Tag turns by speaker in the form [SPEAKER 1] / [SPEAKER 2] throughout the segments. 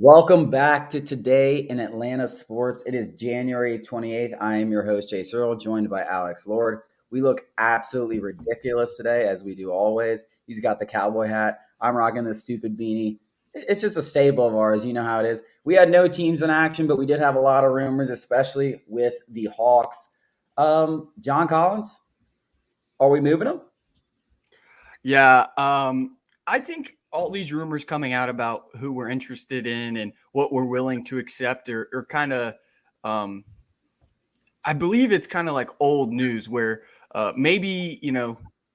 [SPEAKER 1] Welcome back to Today in Atlanta Sports. It is January 28th. I am your host, Jay Searle, joined by Alex Lord. We look absolutely ridiculous today, as we do always. He's got the cowboy hat. I'm rocking this stupid beanie. It's just a staple of ours. You know how it is. We had no teams in action, but we did have a lot of rumors, especially with the Hawks. John Collins, are we moving him?
[SPEAKER 2] Yeah, I think all these rumors coming out about who we're interested in and what we're willing to accept are kind of, I believe it's kind of like old news where maybe,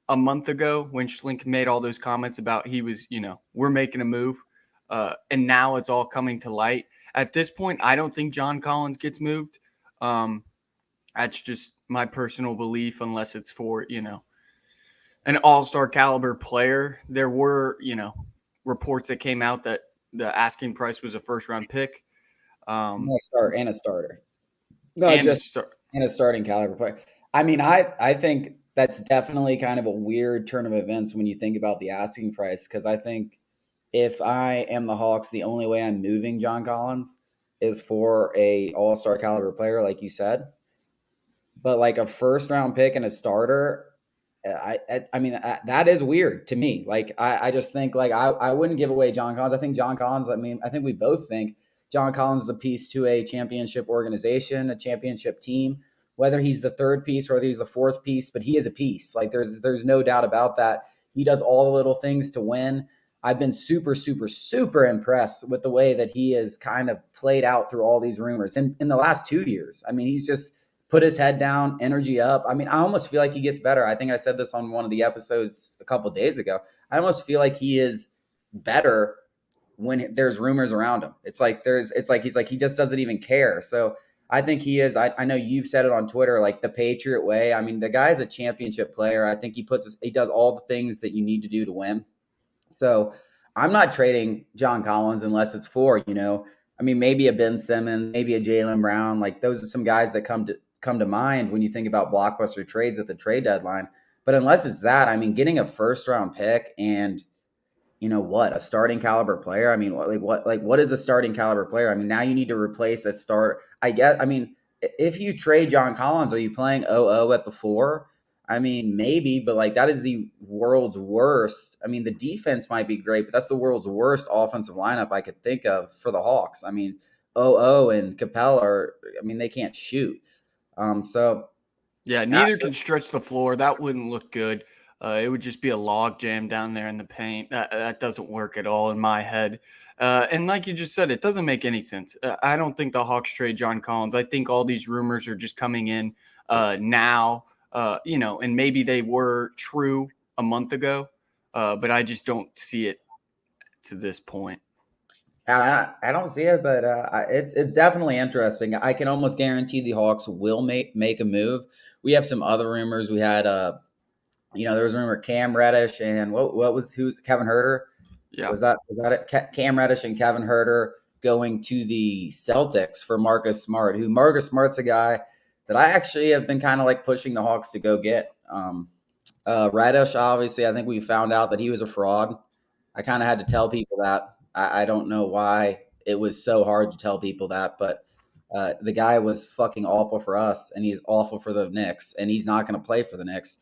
[SPEAKER 2] a month ago when Schlink made all those comments about he was, we're making a move. And now it's all coming to light. At this point, I don't think John Collins gets moved. That's just my personal belief, unless it's for, an all-star caliber player. There were, reports that came out that the asking price was a first-round pick.
[SPEAKER 1] And a starter. No,
[SPEAKER 2] And
[SPEAKER 1] just and a starting caliber player. I mean, I think that's definitely kind of a weird turn of events when you think about the asking price, because I think if I am the Hawks, the only way I'm moving John Collins is for a all-star caliber player, like you said. But like a first round pick and a starter, I mean that is weird to me. Like I just think like I wouldn't give away John Collins. I think John Collins. I mean I think we both think John Collins is a piece to a championship organization, a championship team. Whether he's the third piece or whether he's the fourth piece, but he is a piece. Like there's no doubt about that. He does all the little things to win. I've been super, super, super impressed with the way that he has kind of played out through all these rumors in the last 2 years. I mean, he's just put his head down, energy up. I mean, I almost feel like he gets better. I think I said this on one of the episodes a couple of days ago. I almost feel like he is better when there's rumors around him. It's like he just doesn't even care. So I think he is. I know you've said it on Twitter, like the Patriot way. I mean, the guy's a championship player. I think he does all the things that you need to do to win. So I'm not trading John Collins unless it's for, I mean, maybe a Ben Simmons, maybe a Jaylen Brown. Like those are some guys that come to mind when you think about blockbuster trades at the trade deadline. But unless it's that, I mean, getting a first round pick and a starting caliber player. I mean, what is a starting caliber player? I mean, now you need to replace a start. I mean, if you trade John Collins, are you playing 0-0 at the 4? I mean, maybe, but like that is the world's worst. I mean, the defense might be great, but that's the world's worst offensive lineup I could think of for the Hawks. I mean, 0-0 and Capella I mean, they can't shoot. So
[SPEAKER 2] yeah, neither can stretch the floor. That wouldn't look good. It would just be a log jam down there in the paint. That doesn't work at all in my head. And like you just said, it doesn't make any sense. I don't think the Hawks trade John Collins. I think all these rumors are just coming in now, and maybe they were true a month ago, but I just don't see it to this point.
[SPEAKER 1] I don't see it, but it's definitely interesting. I can almost guarantee the Hawks will make a move. We have some other rumors. We had there was a rumor Cam Reddish and who Kevin Huerter.
[SPEAKER 2] Yeah.
[SPEAKER 1] Was that it? Cam Reddish and Kevin Huerter going to the Celtics for Marcus Smart, who Marcus Smart's a guy that I actually have been kind of like pushing the Hawks to go get. Reddish, obviously, I think we found out that he was a fraud. I kind of had to tell people that. I don't know why it was so hard to tell people that, but the guy was fucking awful for us, and he's awful for the Knicks, and he's not going to play for the Knicks.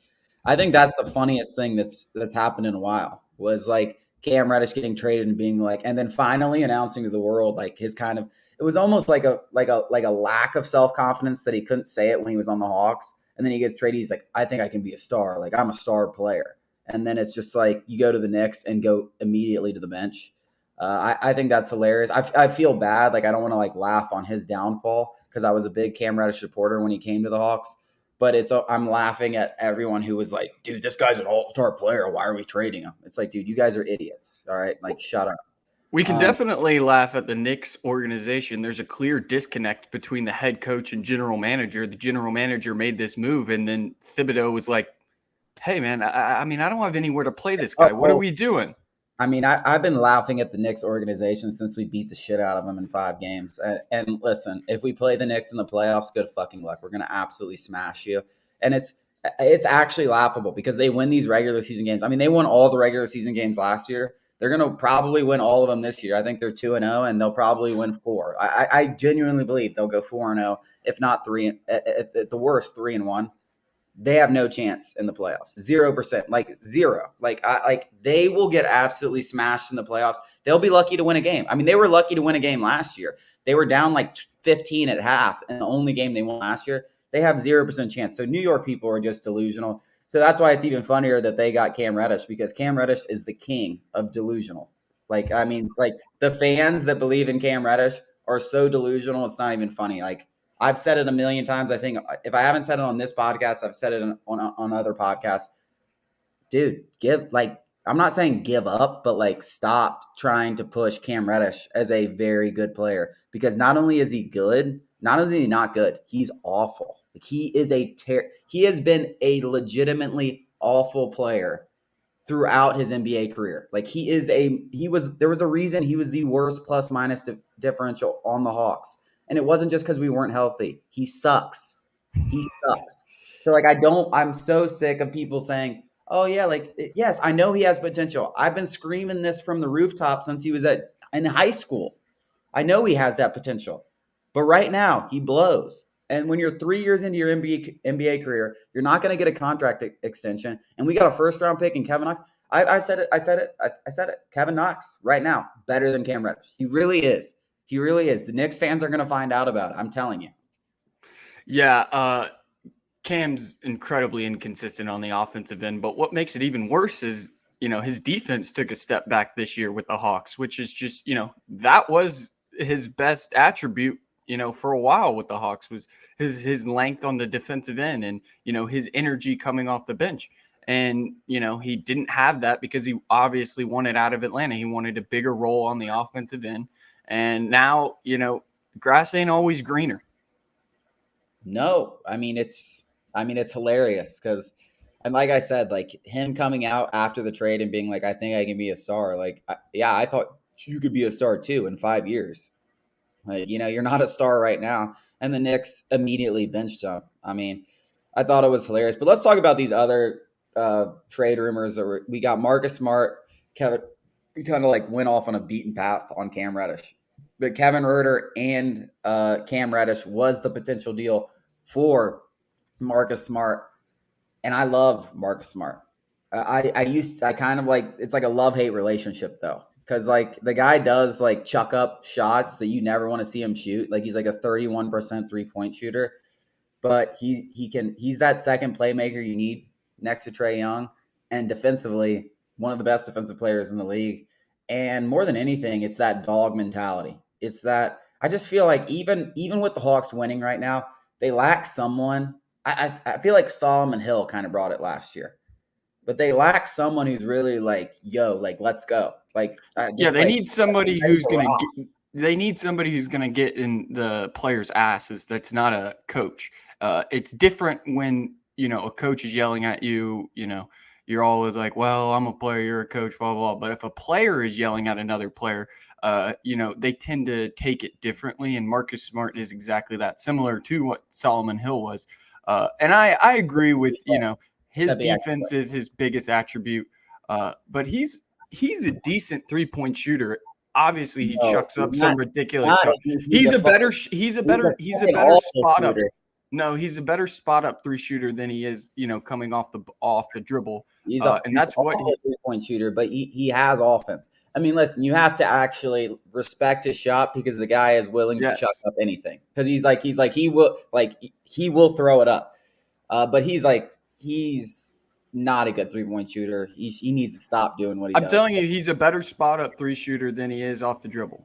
[SPEAKER 1] I think that's the funniest thing that's happened in a while was like Cam Reddish getting traded and being like, and then finally announcing to the world like his kind of it was almost like a lack of self confidence that he couldn't say it when he was on the Hawks, and then he gets traded. He's like, I think I can be a star, like I'm a star player, and then it's just like you go to the Knicks and go immediately to the bench. I think that's hilarious. I feel bad. Like I don't want to like laugh on his downfall because I was a big Cam Reddish supporter when he came to the Hawks. But I'm laughing at everyone who was like, dude, this guy's an all-star player. Why are we trading him? It's like, dude, you guys are idiots. All right, like shut up.
[SPEAKER 2] We can definitely laugh at the Knicks organization. There's a clear disconnect between the head coach and general manager. The general manager made this move, and then Thibodeau was like, hey, man, I mean, I don't have anywhere to play this guy. What are we doing?
[SPEAKER 1] I mean, I've been laughing at the Knicks organization since we beat the shit out of them in 5 games. And listen, if we play the Knicks in the playoffs, good fucking luck. We're going to absolutely smash you. And it's actually laughable because they win these regular season games. I mean, they won all the regular season games last year. They're going to probably win all of them this year. I think they're 2-0, and they'll probably win 4. I genuinely believe they'll go 4-0, if not 3, at the worst 3-1. They have no chance in the playoffs. 0%, like zero. Like they will get absolutely smashed in the playoffs. They'll be lucky to win a game. I mean, they were lucky to win a game last year. They were down like 15 at half, and the only game they won last year. They have 0% chance. So New York people are just delusional. So that's why it's even funnier that they got Cam Reddish, because Cam Reddish is the king of delusional. Like, I mean, like the fans that believe in Cam Reddish are so delusional, it's not even funny. Like, I've said it a million times. I think if I haven't said it on this podcast, I've said it on other podcasts. Dude, I'm not saying give up, but like stop trying to push Cam Reddish as a very good player, because not only is he good, not only is he not good, he's awful. Like he has been a legitimately awful player throughout his NBA career. Like there was a reason he was the worst plus minus differential on the Hawks. And it wasn't just because we weren't healthy. He sucks. He sucks. So like I'm so sick of people saying, oh yeah, like yes, I know he has potential. I've been screaming this from the rooftop since he was in high school. I know he has that potential. But right now, he blows. And when you're 3 years into your NBA career, you're not going to get a contract extension. And we got a first round pick in Kevin Knox. I said it. Kevin Knox right now, better than Cam Reddish. He really is. He really is. The Knicks fans are going to find out about it. I'm telling you.
[SPEAKER 2] Yeah. Cam's incredibly inconsistent on the offensive end. But what makes it even worse is, his defense took a step back this year with the Hawks, which is just, that was his best attribute, for a while with the Hawks, was his length on the defensive end and, his energy coming off the bench. And, he didn't have that because he obviously wanted out of Atlanta. He wanted a bigger role on the offensive end. And now, grass ain't always greener.
[SPEAKER 1] No, I mean, it's hilarious because, and like I said, like him coming out after the trade and being like, I think I can be a star. Like, I thought you could be a star too in 5 years. Like, you're not a star right now. And the Knicks immediately benched him. I mean, I thought it was hilarious. But let's talk about these other trade rumors. We got Marcus Smart. We kind of like went off on a beaten path on Cam Reddish. But Kevin Huerter and Cam Reddish was the potential deal for Marcus Smart. And I love Marcus Smart. I kind of like, it's like a love-hate relationship though. Because like the guy does like chuck up shots that you never want to see him shoot. Like he's like a 31% 3-point shooter, but he's that second playmaker you need next to Trae Young, and defensively one of the best defensive players in the league. And more than anything, it's that dog mentality. It's that I just feel like even with the Hawks winning right now, they lack someone. I feel like Solomon Hill kind of brought it last year. But they lack someone who's really like, yo, like, let's go. Like,
[SPEAKER 2] they need somebody who's going to they need somebody who's going to get in the players' asses. That's not a coach. It's different when, a coach is yelling at you, you're always like, well, I'm a player, you're a coach, blah, blah, blah. But if a player is yelling at another player, they tend to take it differently. And Marcus Smart is exactly that, similar to what Solomon Hill was. And I agree with, his defense is his biggest attribute, but he's a decent 3-point shooter. Obviously, he chucks up some ridiculous shot. He's a better spot up. No, he's a better spot up 3 shooter than he is, coming off the dribble. And that's what
[SPEAKER 1] 3-point shooter, but he has offense. I mean, listen, you have to actually respect his shot because the guy is willing to chuck up anything. Because he will throw it up. But he's not a good 3-point shooter. He needs to stop doing what he does.
[SPEAKER 2] I'm telling you, he's a better spot up 3 shooter than he is off the dribble.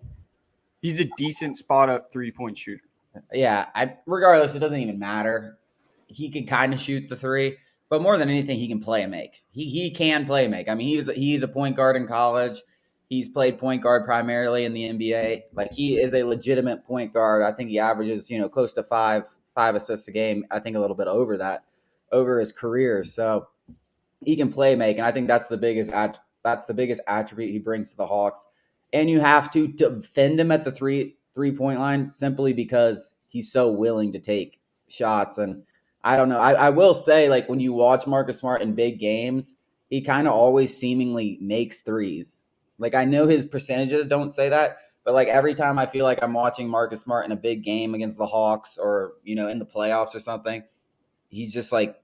[SPEAKER 2] He's a decent spot up 3-point shooter.
[SPEAKER 1] Yeah, regardless, it doesn't even matter. He can kind of shoot the 3, but more than anything, he can play and make. He can play and make. I mean, he's a point guard in college. He's played point guard primarily in the NBA. Like, he is a legitimate point guard. I think he averages, close to five assists a game. I think a little bit over that over his career. So he can play make, and I think that's the biggest attribute he brings to the Hawks. And you have to defend him at the three-point line simply because he's so willing to take shots. And I don't know. I will say, like, when you watch Marcus Smart in big games, he kind of always seemingly makes threes. Like, I know his percentages don't say that, but like every time I feel like I'm watching Marcus Smart in a big game against the Hawks or, in the playoffs or something, he's just like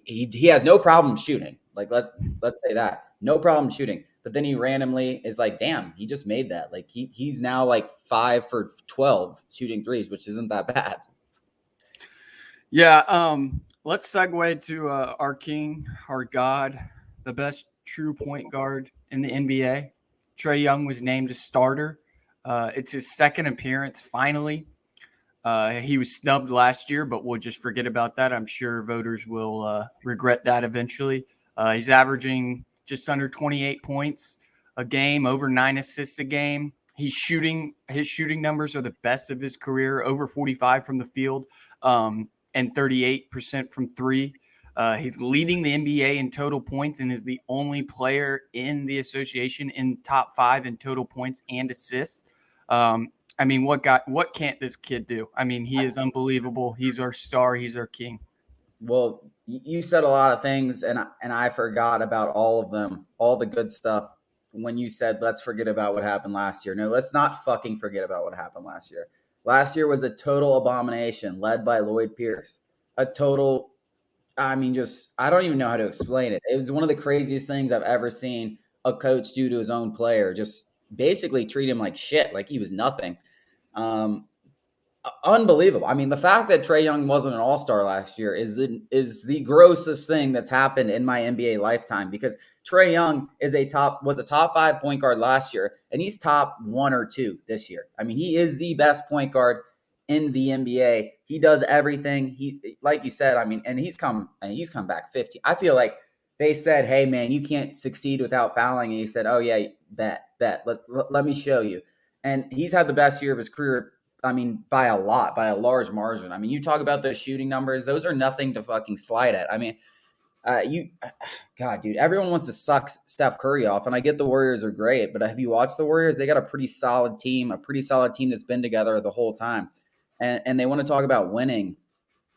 [SPEAKER 1] he has no problem shooting. Like, let's say that. No problem shooting. But then he randomly is like, damn, he just made that. Like he's now like 5 for 12 shooting threes, which isn't that bad.
[SPEAKER 2] Yeah, let's segue to our king, our god, the best true point guard in the NBA. Trae Young was named a starter. It's his second appearance, finally. He was snubbed last year, but we'll just forget about that. I'm sure voters will regret that eventually. He's averaging just under 28 points a game, over 9 assists a game. His shooting numbers are the best of his career, over 45 from the field, and 38% from three. He's leading the NBA in total points and is the only player in the association in top 5 in total points and assists. I mean, what can't this kid do? I mean, he is unbelievable. He's our star. He's our king.
[SPEAKER 1] Well, you said a lot of things, and I forgot about all of them, all the good stuff. When you said, let's forget about what happened last year. No, let's not fucking forget about what happened last year. Last year was a total abomination led by Lloyd Pierce. A total, I mean, just, I don't even know how to explain it. It was one of the craziest things I've ever seen a coach do to his own player. Just basically treat him like shit, like he was nothing. Um, Unbelievable. I mean, the fact that Trae Young wasn't an All-Star last year is the grossest thing that's happened in my NBA lifetime, because Trae Young was a top 5 point guard last year, and he's top 1 or 2 this year. I mean, he is the best point guard in the NBA. He does everything. He, like you said, I mean, and he's come back 50. I feel like they said, "Hey man, you can't succeed without fouling," and he said, "Oh yeah, bet. Let me show you." And he's had the best year of his career. I mean, by a large margin. I mean, you talk about those shooting numbers; those are nothing to fucking slide at. I mean, God, dude, everyone wants to suck Steph Curry off, and I get the Warriors are great, but have you watched the Warriors? They got a pretty solid team that's been together the whole time, and they want to talk about winning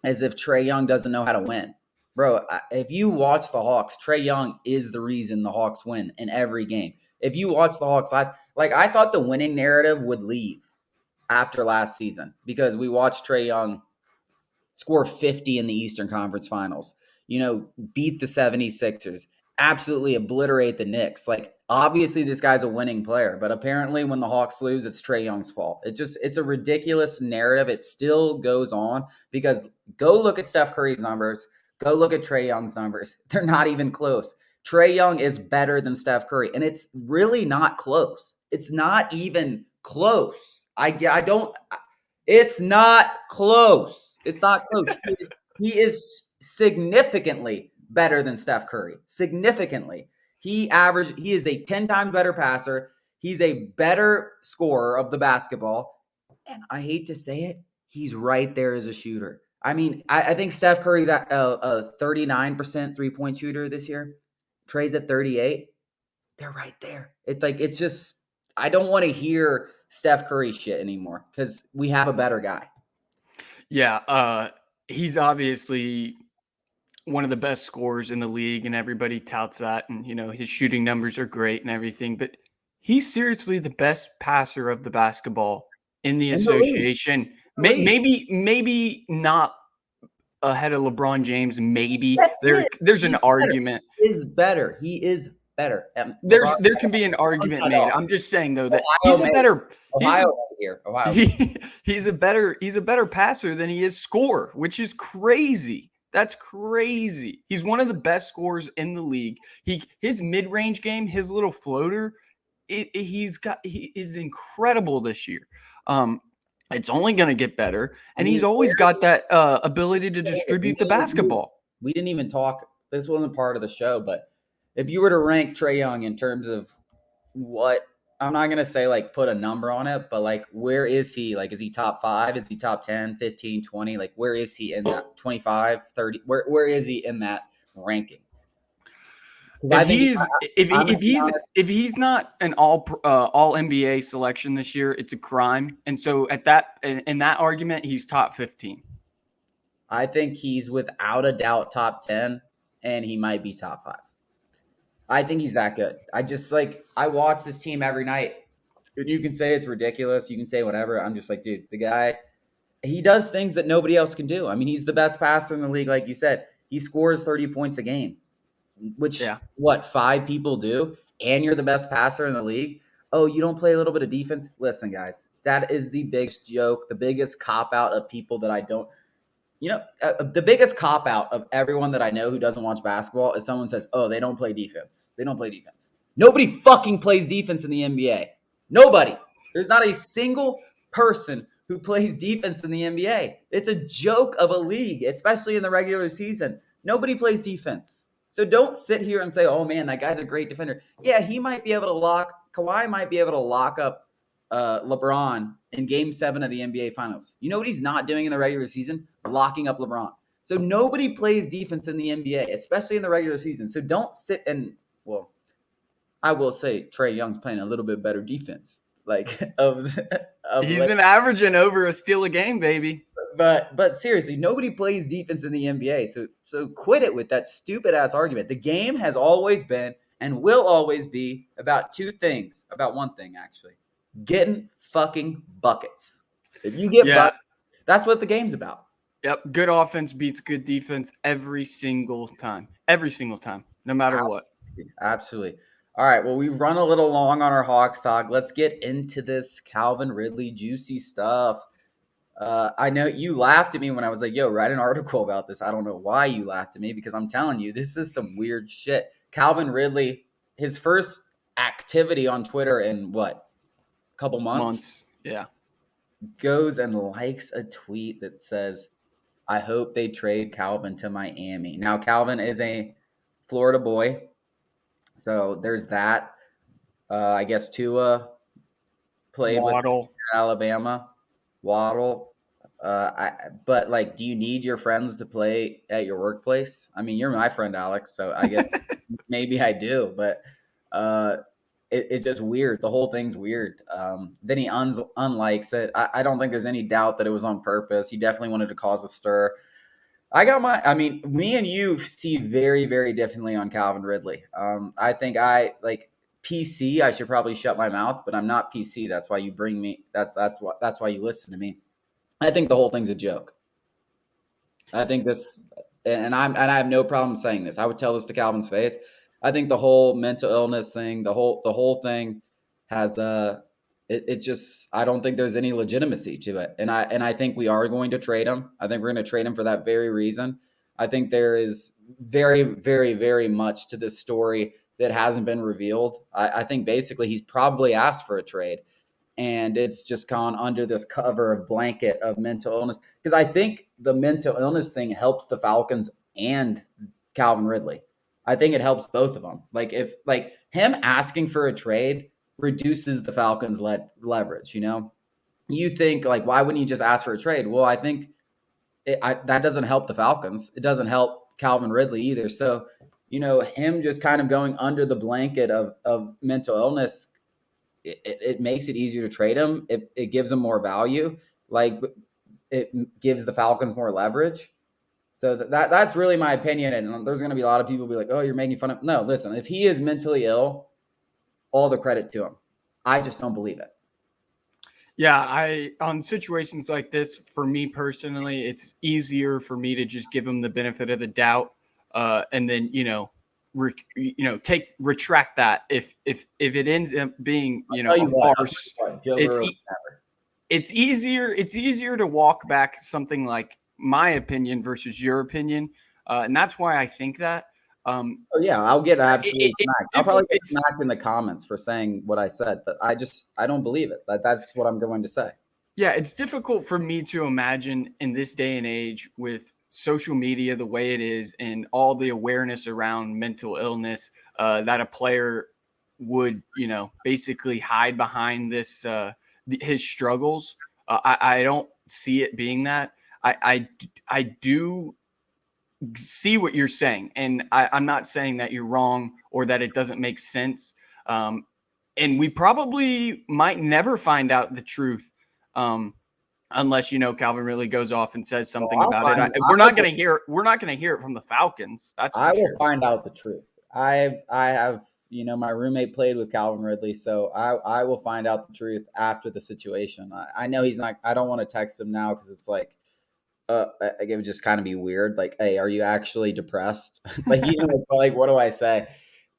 [SPEAKER 1] as if Trae Young doesn't know how to win. Bro, if you watch the Hawks, Trae Young is the reason the Hawks win in every game. If you watch the Hawks I thought the winning narrative would leave after last season, because we watched Trae Young score 50 in the Eastern Conference Finals, beat the 76ers, absolutely obliterate the Knicks. Like, obviously this guy's a winning player, but apparently when the Hawks lose, it's Trae Young's fault. It's a ridiculous narrative. It still goes on, because go look at Steph Curry's numbers, go look at Trae Young's numbers. They're not even close. Trae Young is better than Steph Curry, and it's really not close. It's not even close. It's not close. It's not close. He is significantly better than Steph Curry. Significantly. He is a 10 times better passer. He's a better scorer of the basketball. And I hate to say it, he's right there as a shooter. I mean, I think Steph Curry's at a 39% three-point shooter this year. Trae's at 38. They're right there. It's just, I don't want to hear Steph Curry shit anymore, because we have a better guy.
[SPEAKER 2] Yeah, he's obviously one of the best scorers in the league, and everybody touts that. And, his shooting numbers are great and everything, but he's seriously the best passer of the basketball in the association. Maybe not ahead of LeBron James. Maybe there's an argument.
[SPEAKER 1] He is better.
[SPEAKER 2] There can be an argument made. I'm just saying though that he's a better he's a better passer than he is scorer, which is crazy. That's crazy. He's one of the best scorers in the league. His mid-range game, his little floater, he is incredible this year. It's only going to get better, and he's always got that ability to distribute the basketball.
[SPEAKER 1] We didn't even talk. This wasn't part of the show, but if you were to rank Trae Young in terms of what, I'm not going to say like put a number on it, but like, where is he? Like, is he top 5? Is he top 10, 15, 20? Like, where is he in that 25, 30? Where is he in that ranking?
[SPEAKER 2] If he's not an all NBA selection this year, it's a crime. And so in that argument, he's top 15.
[SPEAKER 1] I think he's without a doubt top 10, and he might be top 5. I think he's that good. I just like I watch this team every night. And you can say it's ridiculous. You can say whatever. I'm just like, dude, the guy, he does things that nobody else can do. I mean, he's the best passer in the league, like you said. He scores 30 points a game, which
[SPEAKER 2] Yeah.
[SPEAKER 1] what 5 people do, and you're the best passer in the league. Oh, you don't play a little bit of defense? Listen, guys, that is the biggest joke, the biggest cop out of people that I don't. The biggest cop out of everyone that I know who doesn't watch basketball is someone says, "Oh, they don't play defense. They don't play defense." Nobody fucking plays defense in the NBA. Nobody. There's not a single person who plays defense in the NBA. It's a joke of a league, especially in the regular season. Nobody plays defense. So don't sit here and say, "Oh man, that guy's a great defender." Yeah, he might be able to Kawhi might be able to lock up LeBron in Game 7 of the NBA Finals. You know what he's not doing in the regular season? Locking up LeBron. So nobody plays defense in the NBA, especially in the regular season. So don't sit and, well, I will say Trae Young's playing a little bit better defense, like of
[SPEAKER 2] He's
[SPEAKER 1] late.
[SPEAKER 2] been averaging over a steal a game, baby.
[SPEAKER 1] But seriously, nobody plays defense in the NBA. So quit it with that stupid ass argument. The game has always been and will always be about two things. About one thing actually, getting fucking buckets. If you get buckets, that's what the game's about.
[SPEAKER 2] Yep. Good offense beats good defense every single time. Every single time, no matter what.
[SPEAKER 1] Absolutely. All right. Well, we've run a little long on our Hawks talk. Let's get into this Calvin Ridley juicy stuff. I know you laughed at me when I was like, yo, write an article about this. I don't know why you laughed at me because I'm telling you, this is some weird shit. Calvin Ridley, his first activity on Twitter in what? A couple months?
[SPEAKER 2] Yeah.
[SPEAKER 1] Goes and likes a tweet that says, I hope they trade Calvin to Miami. Now, Calvin is a Florida boy. So there's that. I guess Tua played
[SPEAKER 2] Waddle.
[SPEAKER 1] with Alabama. Waddle. But like, do you need your friends to play at your workplace? I mean, you're my friend, Alex, so I guess maybe I do, but it's just weird. The whole thing's weird. Then he unlikes it. I don't think there's any doubt that it was on purpose. He definitely wanted to cause a stir. Me and you see very, very differently on Calvin Ridley. I think like PC. I should probably shut my mouth, but I'm not PC. That's why you bring me. That's why you listen to me. I think the whole thing's a joke. I think this, and I have no problem saying this. I would tell this to Calvin's face. I think the whole mental illness thing, the whole thing, has it just. I don't think there's any legitimacy to it, and I think we are going to trade him. I think we're going to trade him for that very reason. I think there is very, very, very much to this story that hasn't been revealed. I think basically he's probably asked for a trade. And it's just gone under this cover of blanket of mental illness. Because I think the mental illness thing helps the Falcons and Calvin Ridley. I think it helps both of them. Like if him asking for a trade reduces the Falcons' leverage. You think like why wouldn't you just ask for a trade? Well, I think that doesn't help the Falcons. It doesn't help Calvin Ridley either. So him just kind of going under the blanket of mental illness. It makes it easier to trade him. It gives him more value. Like it gives the Falcons more leverage. So that's really my opinion. And there's going to be a lot of people be like, "Oh, you're making fun of." No, listen. If he is mentally ill, all the credit to him. I just don't believe it.
[SPEAKER 2] Yeah, on situations like this, for me personally, it's easier for me to just give him the benefit of the doubt, and then retract that if it ends up being a farce. It's easier to walk back something like my opinion versus your opinion, and that's why I think that.
[SPEAKER 1] I'll get absolutely smacked. I'll probably get smacked in the comments for saying what I said, but I don't believe it. That's what I'm going to say.
[SPEAKER 2] Yeah, it's difficult for me to imagine in this day and age with social media the way it is and all the awareness around mental illness that a player would, basically hide behind this his struggles. I don't see it being that. I do see what you're saying, and I'm not saying that you're wrong or that it doesn't make sense. And we probably might never find out the truth. unless Calvin Ridley goes off and says something
[SPEAKER 1] I'll
[SPEAKER 2] about it.
[SPEAKER 1] find.
[SPEAKER 2] We're not going to hear. We're not going to hear it from the Falcons. That's
[SPEAKER 1] I
[SPEAKER 2] for
[SPEAKER 1] will
[SPEAKER 2] sure.
[SPEAKER 1] find out the truth. I have my roommate played with Calvin Ridley, so I will find out the truth after the situation. I know he's not. I don't want to text him now because it's like it would just kind of be weird. Like, hey, are you actually depressed? Like, like what do I say?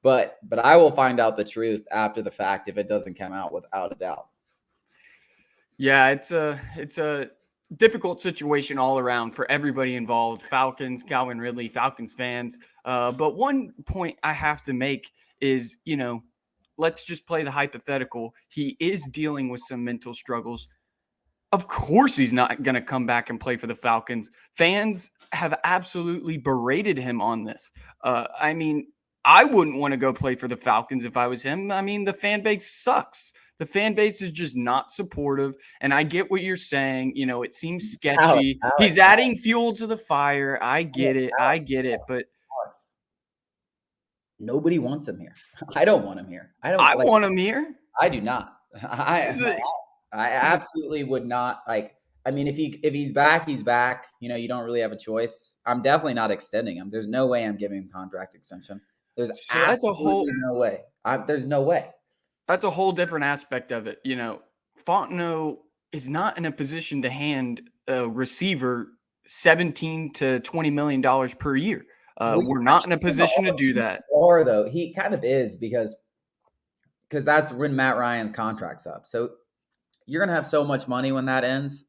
[SPEAKER 1] But I will find out the truth after the fact if it doesn't come out, without a doubt.
[SPEAKER 2] Yeah, it's a difficult situation all around for everybody involved. Falcons, Calvin Ridley, Falcons fans. But one point I have to make is, let's just play the hypothetical. He is dealing with some mental struggles. Of course he's not going to come back and play for the Falcons. Fans have absolutely berated him on this. I mean, I wouldn't want to go play for the Falcons if I was him. I mean, the fan base sucks. The fan base is just not supportive. And I get what you're saying. It seems sketchy. He's adding fuel to the fire. I get it. But
[SPEAKER 1] Alex, nobody wants him here. I don't want him here.
[SPEAKER 2] I want him here.
[SPEAKER 1] I do not. I absolutely would not. Like, I mean, if he's back, he's back. You don't really have a choice. I'm definitely not extending him. There's no way I'm giving him contract extension. There's absolutely no way. There's no way.
[SPEAKER 2] That's a whole different aspect of it. Fontenot is not in a position to hand a receiver $17 to $20 million per year. We're not in a position to do that.
[SPEAKER 1] Or though he kind of is because that's when Matt Ryan's contract's up. So you're going to have so much money when that ends.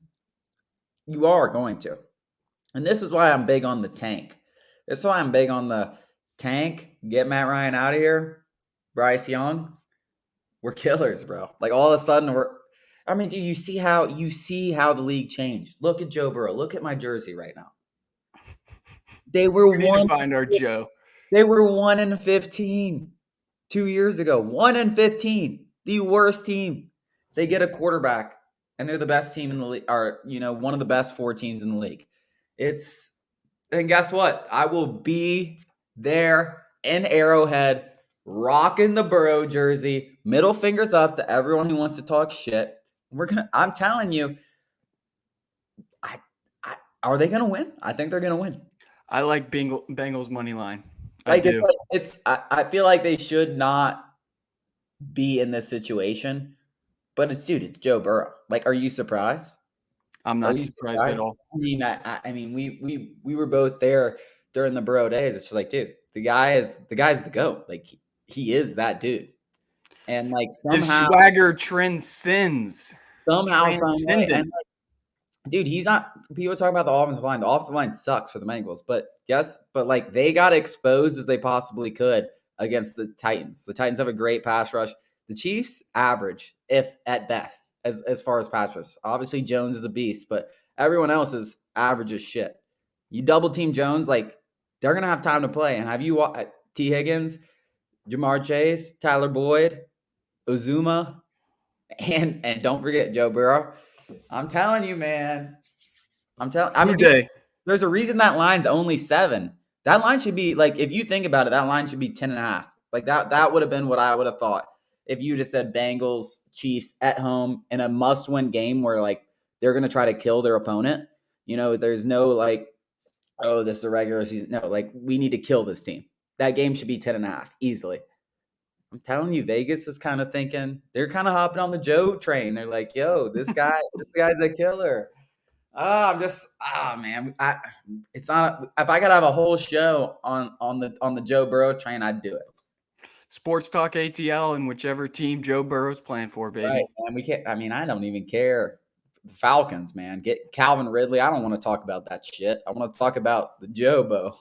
[SPEAKER 1] You are going to. And this is why I'm big on the tank. This is why I'm big on the tank. Get Matt Ryan out of here. Bryce Young. We're killers, bro. Like all of a sudden do you see how the league changed? Look at Joe Burrow. Look at my jersey right now. They were
[SPEAKER 2] we need to find our Joe.
[SPEAKER 1] They were 1-15 2 years ago. 1-15. The worst team. They get a quarterback, and they're the best team in the league, or one of the best 4 teams in the league. And guess what? I will be there in Arrowhead, rocking the Burrow jersey, middle fingers up to everyone who wants to talk shit. I'm telling you, are they gonna win? I think they're gonna win.
[SPEAKER 2] I like Bengals money line.
[SPEAKER 1] I feel like they should not be in this situation, but it's Joe Burrow. Like, are you surprised?
[SPEAKER 2] I'm not surprised at all.
[SPEAKER 1] I mean, we were both there during the Burrow days. It's just like, dude, the guy's the GOAT. Like, he is that dude. And like somehow
[SPEAKER 2] the swagger transcends.
[SPEAKER 1] And dude, he's not. People talk about the offensive line. The offensive line sucks for the Bengals, but like they got exposed as they possibly could against the Titans. The Titans have a great pass rush. The Chiefs average, if at best, as far as pass rush. Obviously, Jones is a beast, but everyone else is average as shit. You double team Jones, like they're gonna have time to play. And have you T. Higgins, Jamar Chase, Tyler Boyd, Uzuma, and don't forget Joe Burrow. I'm telling you, man. There's a reason that line's only 7. That line should be like, if you think about it, that line should be 10.5. Like that would have been what I would have thought if you just said Bengals, Chiefs at home in a must-win game where like they're gonna try to kill their opponent. There's no like, oh, this is a regular season. No, like we need to kill this team. That game should be 10.5 easily. I'm telling you, Vegas is kind of thinking, they're kind of hopping on the Joe train. They're like, yo, this guy's a killer. Man. It's not. If I could have a whole show on the Joe Burrow train, I'd do it.
[SPEAKER 2] Sports Talk ATL and whichever team Joe Burrow's playing for, baby.
[SPEAKER 1] Right, and we can't. I mean, I don't even care. The Falcons, man, get Calvin Ridley. I don't want to talk about that shit. I want to talk about the Jobo.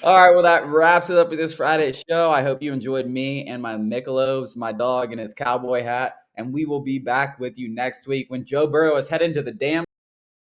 [SPEAKER 1] All right, well, that wraps it up for this Friday show. I hope you enjoyed me and my Michelob's, my dog, and his cowboy hat. And we will be back with you next week when Joe Burrow is heading to the damn